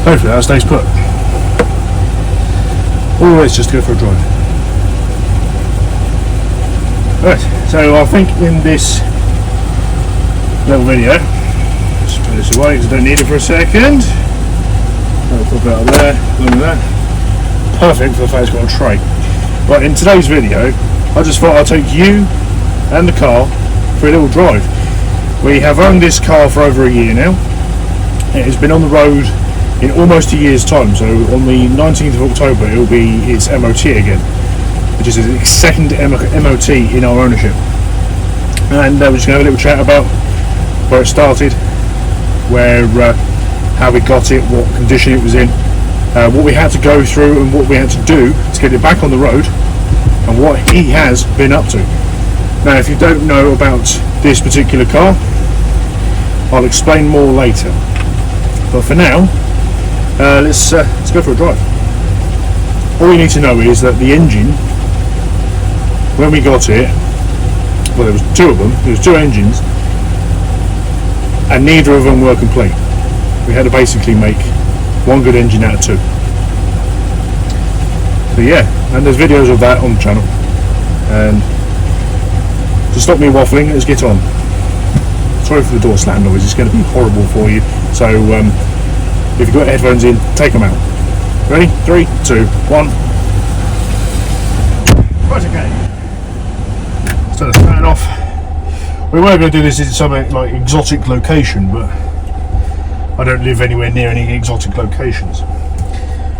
Hopefully that stays put. Always just go for a drive. Right, so I think in this little video, just put this away because I don't need it for a second. I'll pop it out of there, look at that. Perfect for the fact it's got a tray. Right, in today's video, I just thought I'd take you and the car for a little drive. We have owned this car for over a year now. It has been on the road in almost a year's time, so on the 19th of October it will be its MOT again, which is its second MOT in our ownership. And we're just going to have a little chat about where it started, how we got it, what condition it was in, what we had to go through and what we had to do to get it back on the road, and what he has been up to. Now, if you don't know about this particular car, I'll explain more later. But for now, let's go for a drive. All you need to know is that the engine, when we got it, well, there was two of them. There was two engines, and neither of them were complete. We had to basically make one good engine out of two. So yeah, and there's videos of that on the channel. And to stop me waffling, let's get on. Sorry for the door slam noise, it's going to be horrible for you. So if you've got headphones in, take them out. Ready? 3, 2, 1. Right, okay. Let's turn the fan off. We were going to do this in some like exotic location, but I don't live anywhere near any exotic locations.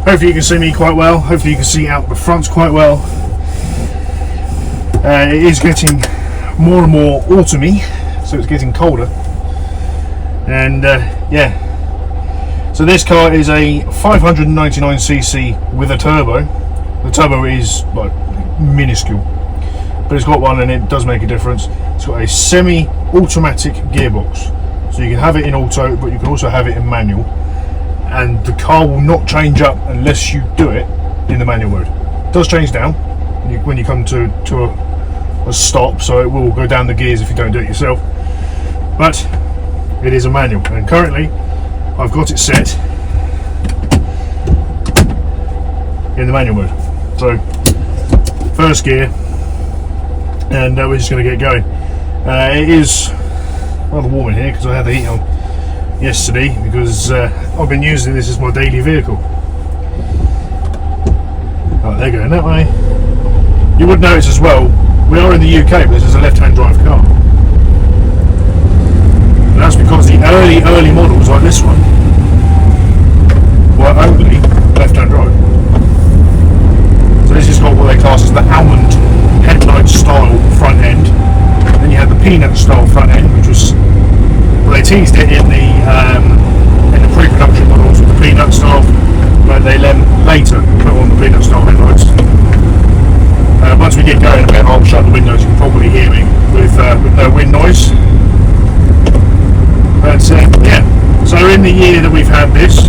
Hopefully you can see me quite well. Hopefully you can see out the front quite well. It is getting more and more autumny, so it's getting colder. And yeah. So this car is a 599cc with a turbo. The turbo is like minuscule, but it's got one and it does make a difference. It's got a semi-automatic gearbox, so you can have it in auto, but you can also have it in manual. And the car will not change up unless you do it in the manual mode. It does change down when you come to a stop, so it will go down the gears if you don't do it yourself. But it is a manual, and currently I've got it set in the manual mode. So first gear, and we're just going to get going. It is rather warm in here because I had the heat on yesterday, because I've been using this as my daily vehicle. Right, they're going that way. You would notice as well, we are in the UK, but this is a left-hand drive car. And that's because the early models like this one were only left-hand drive. So this has got what they class as the almond headlight style front end. Then you had the peanut style front end, which was, well, they teased it in the pre-production models with the peanut style, but they then later put on the peanut style headlights. Once we get going a bit, I'll shut the windows. You can probably hear me with no wind noise. But yeah, so in the year that we've had this,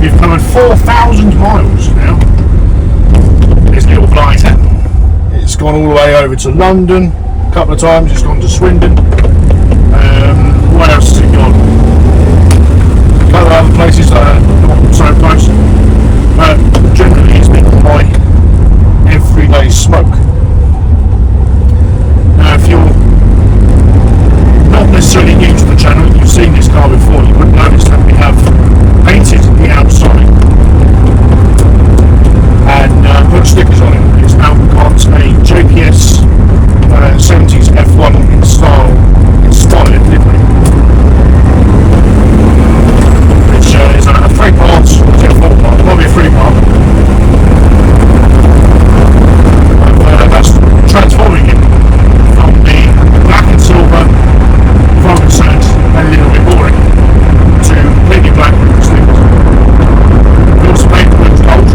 we've covered 4,000 miles now. This little blighter. It's gone all the way over to London a couple of times. It's gone to Swindon. What else has it gone? A couple of other places that are not so close. But generally it's been my everyday smoke. Now, if you're not necessarily new to the channel, you've seen this car before, you would notice that we have painted the outside and put stickers on it. It's now got a JPS 70s F1 inspired livery, which is a 3-part, or 4-part, probably a 3-part. That's transforming it from the black and silver, frankincense, and a little bit boring, to completely black with the stickers. We also painted the wheels gold,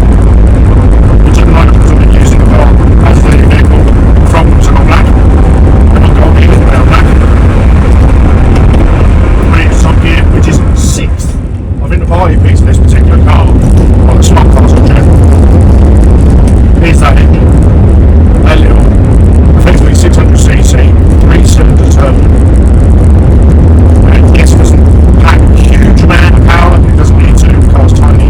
which at the moment, because I've been using the car as a daily vehicle, the front wheels are not black. They're not gold either, they are black. The rear top gear, which is 6th. I think the party piece of this particular car, on the smart cars in general, is that engine. A little, effectively 600cc, 3-cylinder turbo. And yes, it doesn't pack a huge amount of power, it doesn't need to, the car's tiny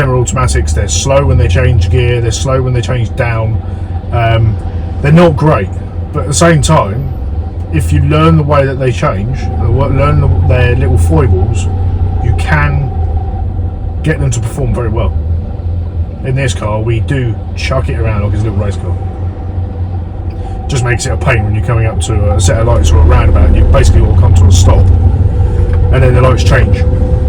semi-automatics, they're slow when they change gear, they're slow when they change down. They're not great, but at the same time, if you learn the way that they change, learn their little foibles, you can get them to perform very well. In this car, we do chuck it around like it's a little race car. Just makes it a pain when you're coming up to a set of lights or a roundabout, and you basically all come to a stop, and then the lights change.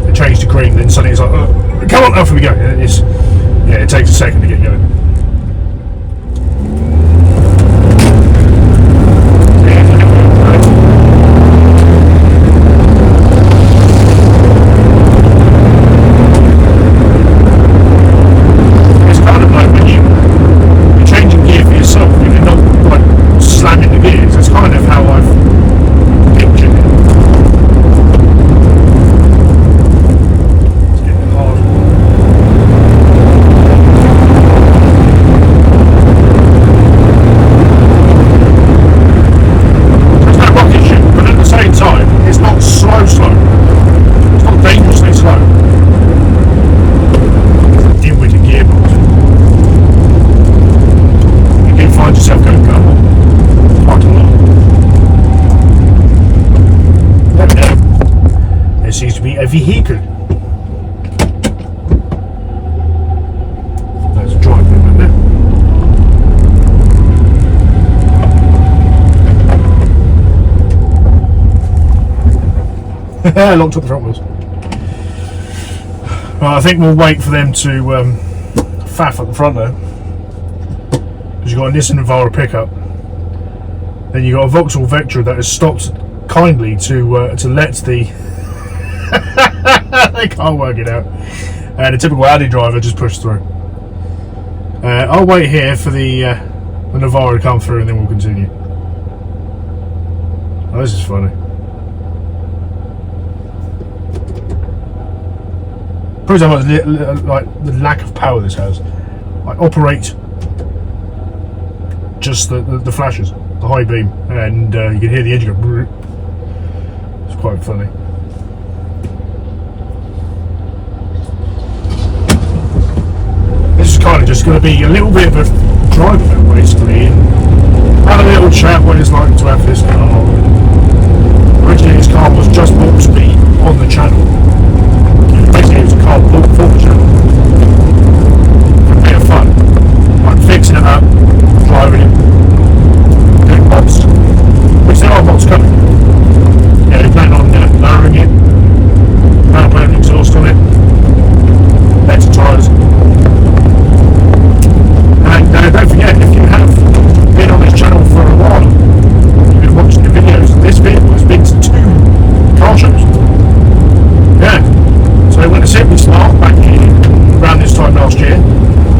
They change to green, then suddenly it's like, oh, come on, off we go. It takes a second to get going. Vehicle. There's a drive in there. Locked up the front wheels. Well, I think we'll wait for them to faff at the front there. Because you've got a Nissan Navara pickup. Then you've got a Vauxhall Vectra that has stopped kindly to let the they can't work it out. And a typical Audi driver just pushed through. I'll wait here for the Navara to come through, and then we'll continue. Oh, this is funny. Proves how much like the lack of power this has. I operate just the flashes, the high beam, and you can hear the engine go. It's quite funny. This is kind of just going to be a little bit of a drive event, basically, and have a little chat what it's like to have this car. Originally, this car was just bought to be on the channel. Basically, it was a car bought for the channel. For a bit of fun, like fixing it up, driving it, doing mods, which there are mods coming. Yeah, they plan on lowering it, putting an exhaust on it, better tyres. And don't forget, if you have been on this channel for a while, you've been watching the videos, this vehicle has been to 2 car shows. Yeah. So it went to Simply Smart back around this time last year,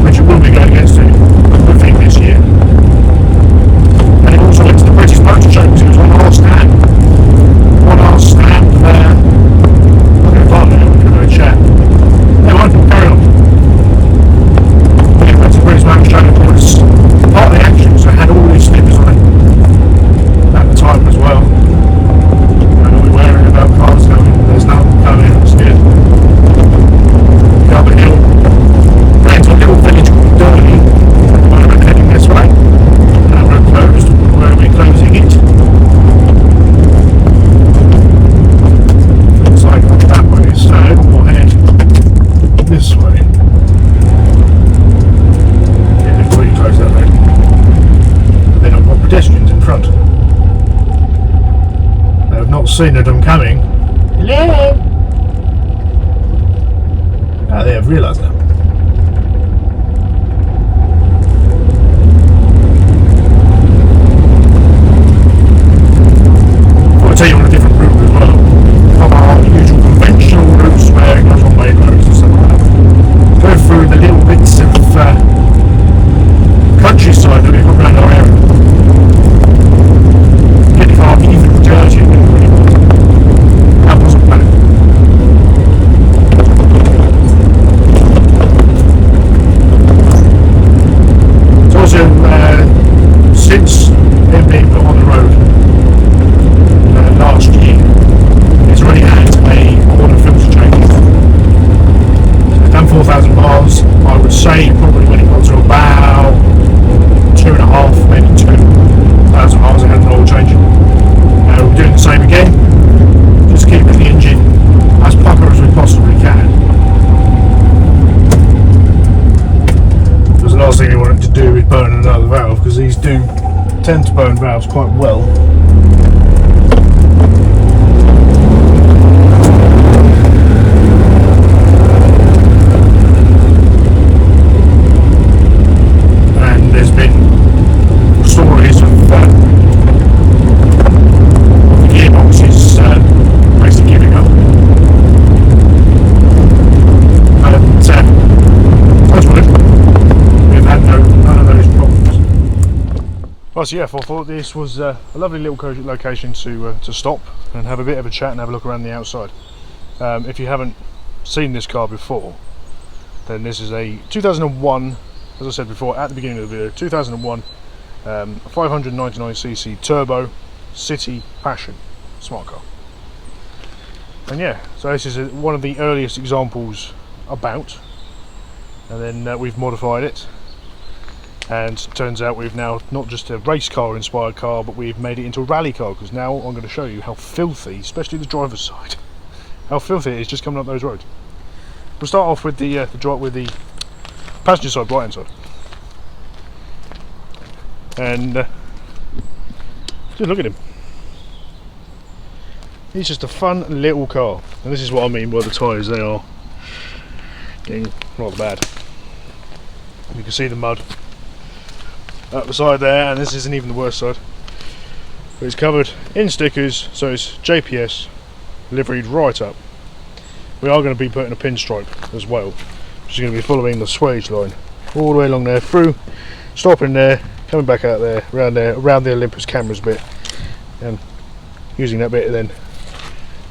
which it will be going against a good thing this year. And it also went to the British Motor Show because it was on our stand. On our stand there. I'm going to find it, we're going to chat. Yeah, I can carry on. British Motor Show was part of the action, so it had all these stickers on it at the time as well. And we were worrying about cars coming, there's none coming, it was good. Go up a hill, ran to a little village called Durley, and we're heading this way. And we're closed, where are we closing it? Looks like that way, so we'll head this way. Close that way. Then I've got pedestrians in front. They have not seen that I'm coming. Hello? They have realised that. I'll tell you on a different route as well. From our usual conventional routes where it goes on main roads and stuff like that. Go through the little bits of countryside that we've got around our area. Get the car even dirtier than it really was. That wasn't bad. thing you want it to do is burn another valve, because these do tend to burn valves quite well. And there's been stories of gearboxes basically giving up. We've had none of those problems. Well, so yeah, I thought this was a lovely little location to stop and have a bit of a chat and have a look around the outside. If you haven't seen this car before, then this is a 2001, as I said before at the beginning of the video, 2001 599cc turbo city passion smart car. And yeah, so this is one of the earliest examples about, and then we've modified it, and turns out we've now not just a race car inspired car, but we've made it into a rally car, because now I'm going to show you how filthy, especially the driver's side, how filthy it is just coming up those roads. We'll start off with the passenger side, right hand side, and just look at him. He's just a fun little car, and this is what I mean by the tyres. They are getting rather bad. You can see the mud up the side there, and this isn't even the worst side. But it's covered in stickers, so it's JPS liveried right up. We are going to be putting a pinstripe as well, which is going to be following the swage line all the way along there, through, stopping there, coming back out there, around the Olympus cameras bit, and using that bit and then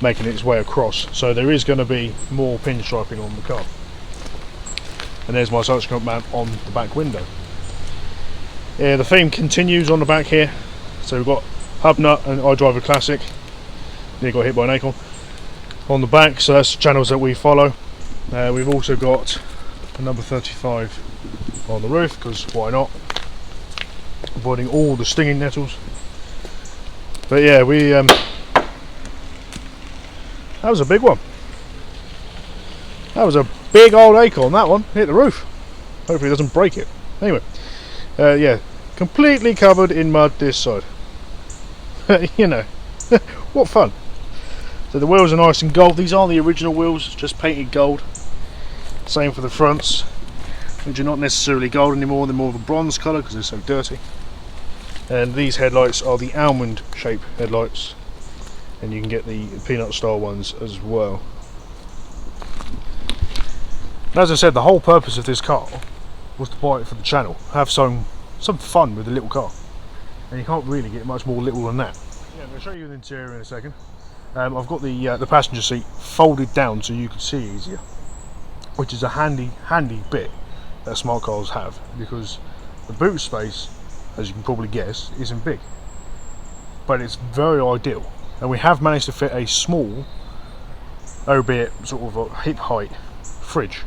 making its way across. So there is going to be more pinstriping on the car. And there's my suction mount on the back window. Yeah, the theme continues on the back here. So we've got hub nut and iDriver Classic. Nearly got hit by an acorn on the back, so that's the channels that we follow. We've also got a number 35 on the roof, because why not? Avoiding all the stinging nettles. But yeah, that was a big one. That was a big old acorn, that one. Hit the roof. Hopefully it doesn't break it. Anyway, yeah, completely covered in mud this side. You know, what fun. So the wheels are nice and gold. These are the original wheels, just painted gold. Same for the fronts, which are not necessarily gold anymore. They're more of a bronze colour because they're so dirty. And these headlights are the almond shape headlights, and you can get the peanut style ones as well. And as I said, the whole purpose of this car was to buy it for the channel, have some fun with the little car, and you can't really get much more little than that. Yeah, I'm going to show you the interior in a second. I've got the passenger seat folded down so you can see easier, which is a handy bit that smart cars have, because the boot space, as you can probably guess, isn't big, but it's very ideal. And we have managed to fit a small, albeit sort of a hip height, fridge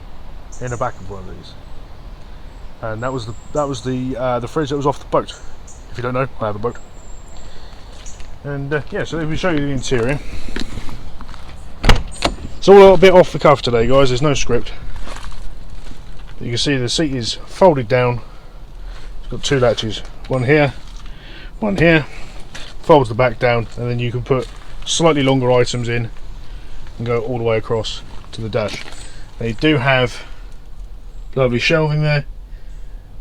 in the back of one of these, and that was the fridge that was off the boat. If you don't know, I have a boat. And yeah, so let me show you the interior. It's all a bit off the cuff today, guys. There's no script. You can see the seat is folded down. It's got two latches, one here, folds the back down, and then you can put slightly longer items in and go all the way across to the dash. They do have lovely shelving there,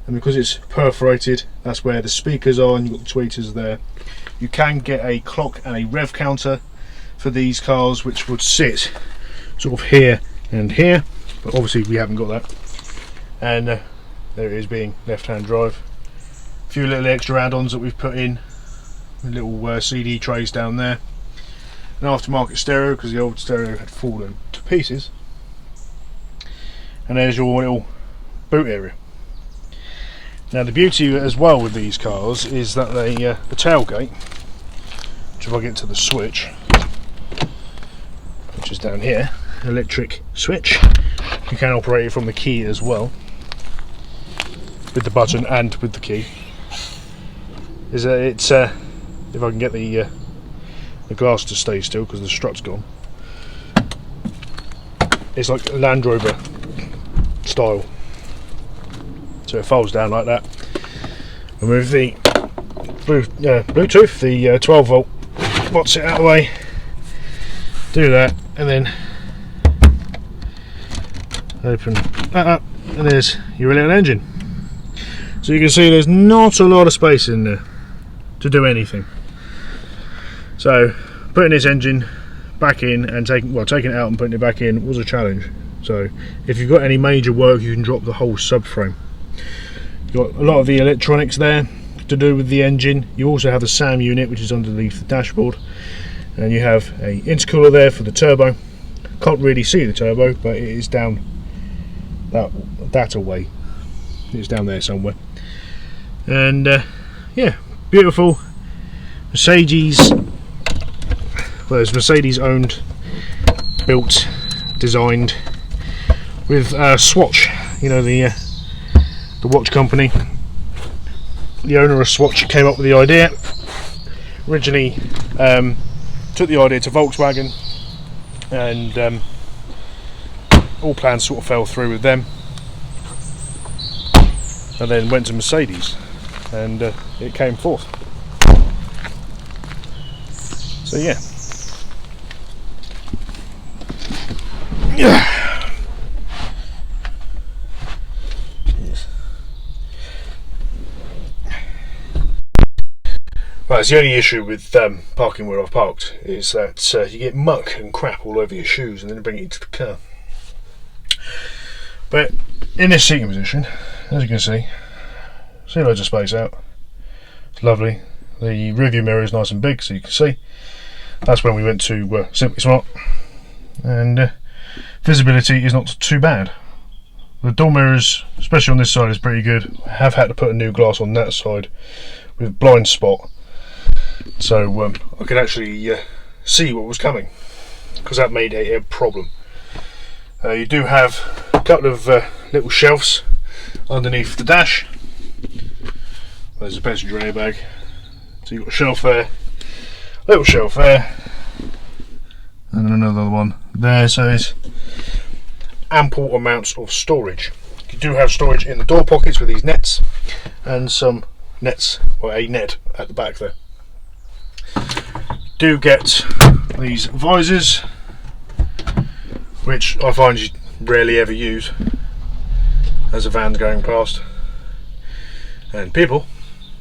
and because it's perforated, that's where the speakers are, and you've got the tweeters there. You can get a clock and a rev counter for these cars, which would sit sort of here and here, but obviously we haven't got that. And there it is, being left-hand drive. A few little extra add-ons that we've put in, little CD trays down there, an aftermarket stereo because the old stereo had fallen to pieces, and there's your little boot area. Now the beauty as well with these cars is that they the tailgate, which if I get to the switch, which is down here, electric switch, you can operate it from the key as well, with the button and with the key. Is it's if I can get the glass to stay still because the strut's gone, it's like Land Rover style. So so it folds down like that. Remove the Bluetooth, the 12 volt, box it out of the way, do that, and then open that up, and there's your little engine. So you can see there's not a lot of space in there to do anything. So putting this engine back in and taking it out and putting it back in was a challenge. So if you've got any major work, you can drop the whole subframe. You've got a lot of the electronics there to do with the engine. You also have the SAM unit, which is underneath the dashboard, and you have a intercooler there for the turbo. Can't really see the turbo, but it is down that away. It's down there somewhere. And yeah, beautiful Mercedes. Well, it's Mercedes owned, built, designed with Swatch, you know, the watch company. The owner of Swatch came up with the idea. Originally took the idea to Volkswagen, and all plans sort of fell through with them, and then went to Mercedes, and it came forth. So yeah. Right, it's the only issue with parking where I've parked is that you get muck and crap all over your shoes and then bring it into the car. But in this seating position, as you can see loads of space out. It's lovely. The rearview mirror is nice and big, so you can see. That's when we went to Simply Smart, and visibility is not too bad. The door mirrors, especially on this side, is pretty good. I have had to put a new glass on that side with blind spot, so I could actually see what was coming, because that made a problem. You do have a couple of little shelves underneath the dash. There's a passenger airbag, so you've got a shelf there, little shelf there, and then another one there, so it's ample amounts of storage. You do have storage in the door pockets with these nets, and some nets, or a net at the back there. Do get these visors, which I find you rarely ever use as a van's going past, and people,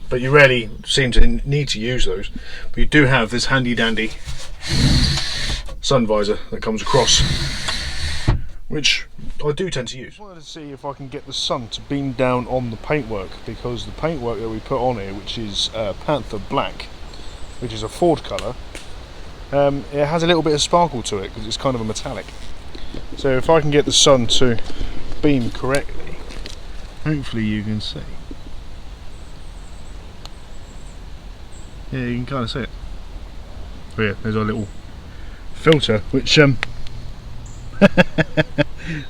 but you rarely seem to need to use those. But you do have this handy dandy sun visor that comes across, which I do tend to use. I wanted to see if I can get the sun to beam down on the paintwork, because the paintwork that we put on here, which is Panther Black, which is a Ford colour, it has a little bit of sparkle to it because it's kind of a metallic. So if I can get the sun to beam correctly, hopefully you can see. Yeah, you can kind of see it. Oh yeah, there's our little filter, which I've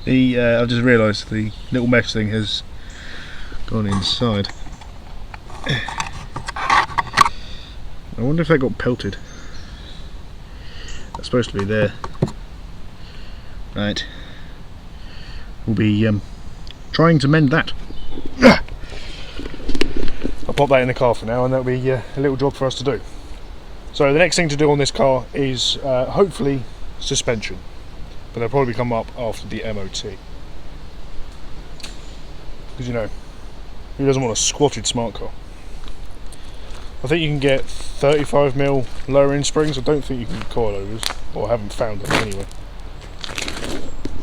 just realised the little mesh thing has gone inside. I wonder if that got pelted. That's supposed to be there. Right. We'll be trying to mend that. I'll pop that in the car for now, and that'll be a little job for us to do. So the next thing to do on this car is hopefully suspension, but they'll probably come up after the MOT, because, you know, who doesn't want a squatted smart car? I think you can get 35mm lowering springs. I don't think you can get coilovers, or I haven't found them anyway.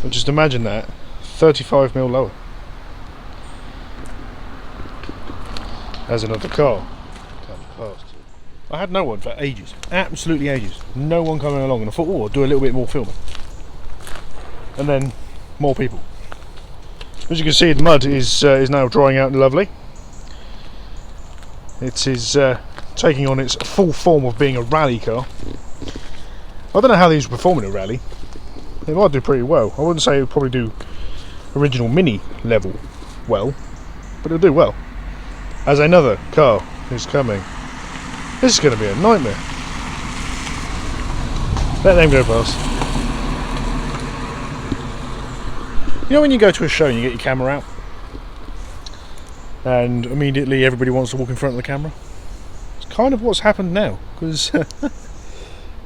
So just imagine that, 35mm lower as another car come past. I had no one for ages, absolutely ages. No one coming along, and I thought, oh, I'll do a little bit more filming. And then more people. As you can see, the mud is now drying out lovely. It is taking on its full form of being a rally car. I don't know how these perform in a rally. They might do pretty well. I wouldn't say it would probably do original Mini level well, but it'll do well. As another car is coming. This is going to be a nightmare. Let them go past. You know when you go to a show and you get your camera out, and immediately everybody wants to walk in front of the camera. It's kind of what's happened now, because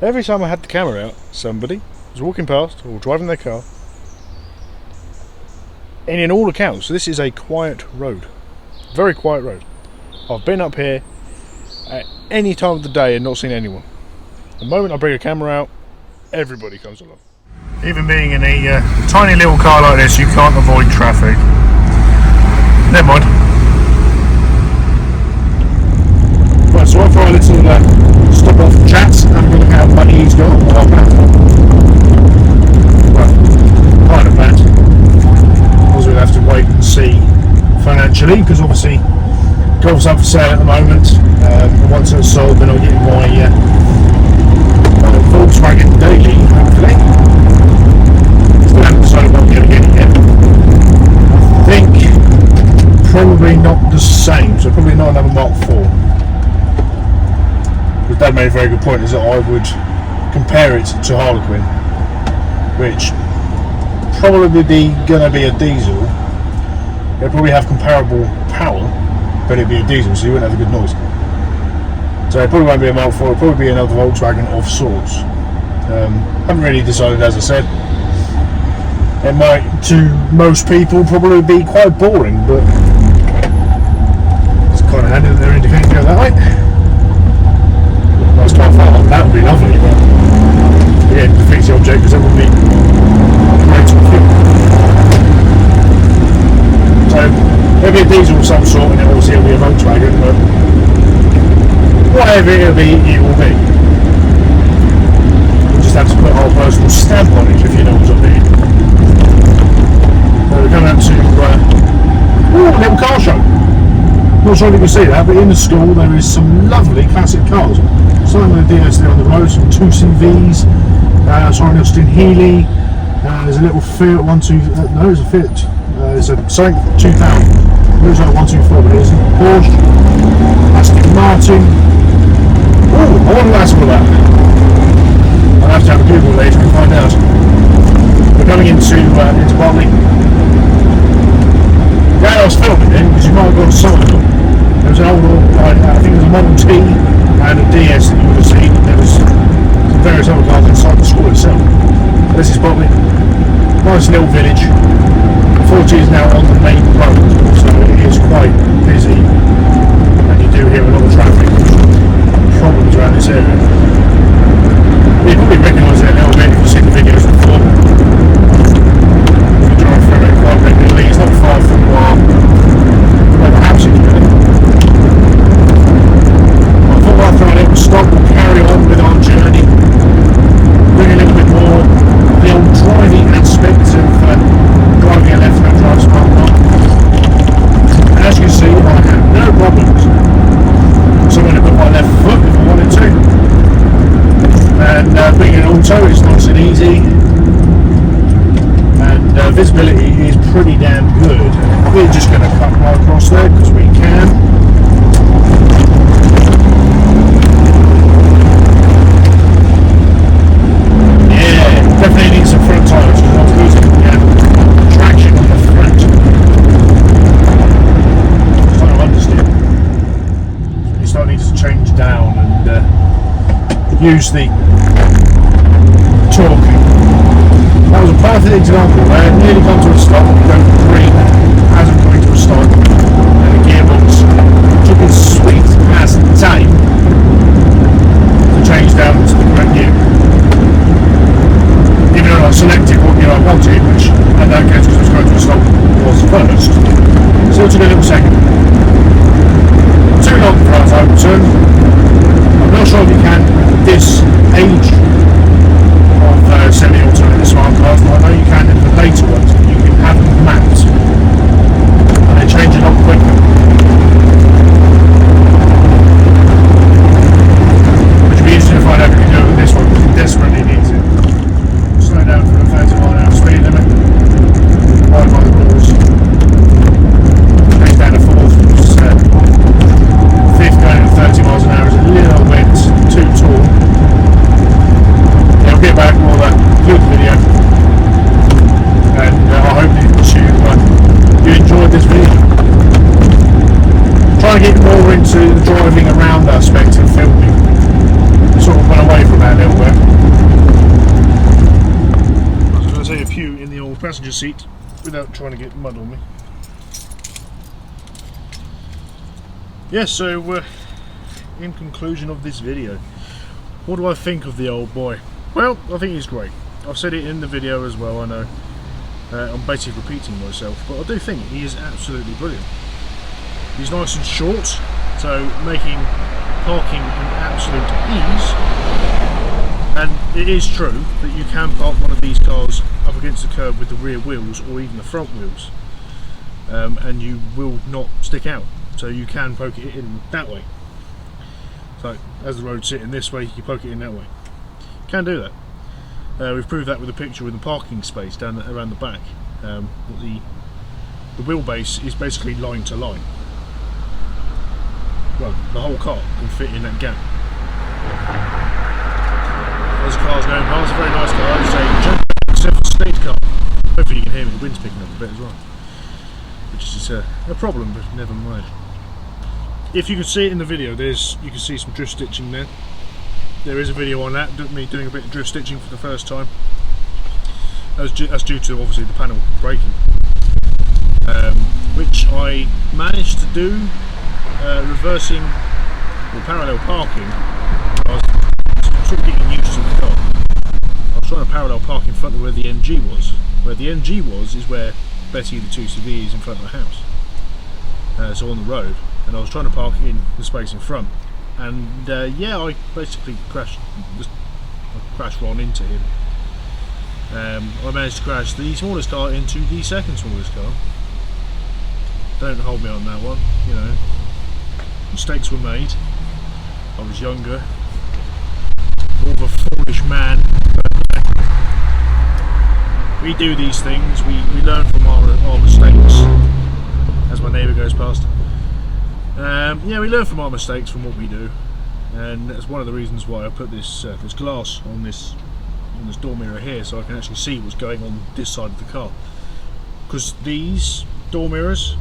every time I had the camera out, somebody was walking past or driving their car. And in all accounts, this is a quiet road, very quiet road. I've been up here at any time of the day and not seen anyone. The moment I bring a camera out, everybody comes along. Even being in a tiny little car like this, you can't avoid traffic. Never mind. Right, so after our little stop off chats, I'm going to look at how money he's got on our plan. Well, kind of planned. We'll have to wait and see financially, because obviously golf's up for sale at the moment. Once it's sold, then I'll get my Volkswagen Daily, hopefully. Still haven't decided what I'm going to get it yet. I think probably not the same, so probably not another Mark IV. But Dad made a very good point, is that I would compare it to Harlequin, which probably gonna be a diesel. It'll probably have comparable power, but it'd be a diesel, so you wouldn't have a good noise. So it probably won't be a Mark IV, it'll probably be another Volkswagen of sorts. Haven't really decided, as I said. It might, to most people, probably be quite boring, but it's kind of handy that they're indicating go that way. Nice car far, that would be lovely, but again, it defeats the object because it would be great to fuel. So it'll be a diesel of some sort, and obviously it'll be a Volkswagen, but whatever it'll be, it will be. We'll just have to put our personal stamp on it, if you know what I mean. So we're coming up to a little car show. Not sure if you can see that, but in the school there is some lovely classic cars. Some with a DS there on the road, some 2CVs, sorry, Austin Healey. There's a little Fiat 124, no, it's a Fiat. There's a Saint 2000. It looks like 124, but it isn't. Porsche, Aston Martin. Oh, I wonder what that's all about. I'll have to have a Google later and find out. We're coming into Bartley. Glad I was filming then, because you might have got some of them. There was an old, I think it was a Model T and a DS that you would have seen. There was some various other cars inside the school itself. This is Bartley. Nice little village. 40 is now on the main road, so it is quite busy, and you do hear a lot of traffic problems around this area. You probably recognise it a little bit if you've seen the videos before. You drive through it quite regularly. It's not far from where the house is, really. I thought after our little stop we'll carry on with our journey, doing a little bit more of the old driving aspect of driving a left-hand drive smart car. And as you can see, I have no problems. So I'm going to put my left foot if I wanted to. And being an auto is nice and easy. And visibility is pretty damn good. We're just going to cut right across there because we can. Definitely need some front tyres because I was losing traction on the front. Just kind of understeer. So you start needing to change down and use the torque. That was a perfect example where it nearly come to a stop, going green, hasn't come to a stop, and the gearbox took its sweet ass time to change down to the correct gear. Even though I selected what gear I wanted, which in that case, because I was going to a stop, was first, still took a little second. Too long for our time turn. I'm not sure if you can, with this age of semi-auto in the smart cars, but I know you can in the later ones, you can have them mapped, and they change a lot quicker. Which would be interesting to find out if you can do it with this one, because it desperately needs it. Slow down for a 30-mile-an-hour speed limit. Right by the rules. Change down to fourth. Fifth going at 30 miles an hour is a little bit too tall. trying to get more into the driving around aspect of filming. Sort of went away from that a little bit. I was going to say a few in the old passenger seat without trying to get mud on me. Yeah, so in conclusion of this video, what do I think of the old boy? Well, I think he's great. I've said it in the video as well, I know. I'm basically repeating myself, but I do think he is absolutely brilliant. He's nice and short, so making parking an absolute ease. And it is true that you can park one of these cars up against the curb with the rear wheels or even the front wheels, and you will not stick out. So you can poke it in that way. So as the road's sitting this way, you poke it in that way. Can do that. We've proved that with a picture with the parking space down around the back. The wheelbase is basically line to line. Well, the whole car can fit in that gap. Those cars going past, a very nice car. It's a 7-state car. Hopefully you can hear me, the wind's picking up a bit as well. Which is a problem, but never mind. If you can see it in the video, you can see some drift stitching there. There is a video on that, me doing a bit of drift stitching for the first time. That's due to obviously the panel breaking, which I managed to do reversing or parallel parking. I was sort of getting used to the car. I was trying to parallel park in front of where the MG was. Where the MG was is where Betty the 2CV is in front of the house. So on the road, and I was trying to park in the space in front. And yeah, I basically crashed Ron into him. I managed to crash the smallest car into the second smallest car. Don't hold me on that one, you know. Mistakes were made. I was younger, more of a foolish man. But, we do these things. We learn from our mistakes. As my neighbour goes past. Yeah, we learn from our mistakes from what we do, and that's one of the reasons why I put this this glass on this door mirror here, so I can actually see what's going on this side of the car. Because these door mirrors,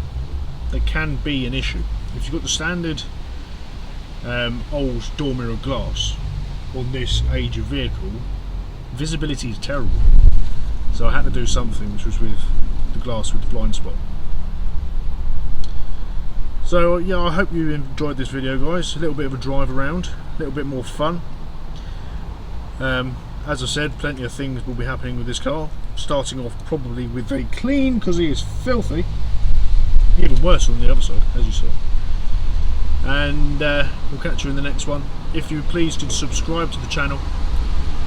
they can be an issue. If you've got the standard old door mirror glass on this age of vehicle, visibility is terrible. So I had to do something, which was with the glass with the blind spot. So yeah, I hope you enjoyed this video, guys. A little bit of a drive around, a little bit more fun. As I said, plenty of things will be happening with this car. Starting off probably with a clean, because he is filthy. Even worse on the other side, as you saw. And we'll catch you in the next one. If you please could subscribe to the channel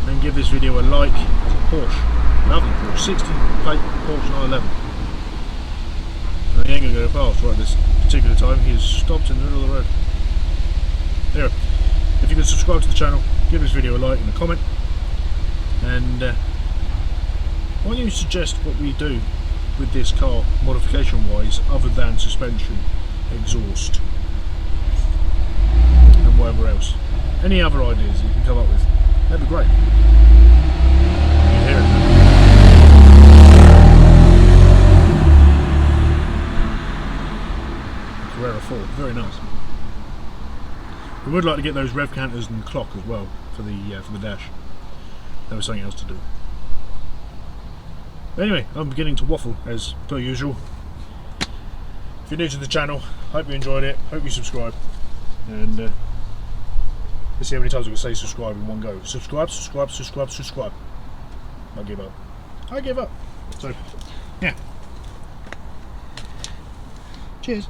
and give this video a like. As a Porsche, lovely Porsche, 60 plate Porsche 911. And he ain't going to go past right this particular time. He has stopped in the middle of the road. Anyway, if you could subscribe to the channel, give this video a like and a comment, and why don't you suggest what we do with this car modification wise, other than suspension, exhaust and whatever else. Any other ideas you can come up with, that'd be great. You can hear it. Very nice. We would like to get those rev counters and clock as well for the dash. There was something else to do. But anyway, I'm beginning to waffle as per usual. If you're new to the channel, hope you enjoyed it. Hope you subscribe. And let's see how many times I can say subscribe in one go. Subscribe, subscribe, subscribe, subscribe. I give up. I give up. So, yeah. Cheers.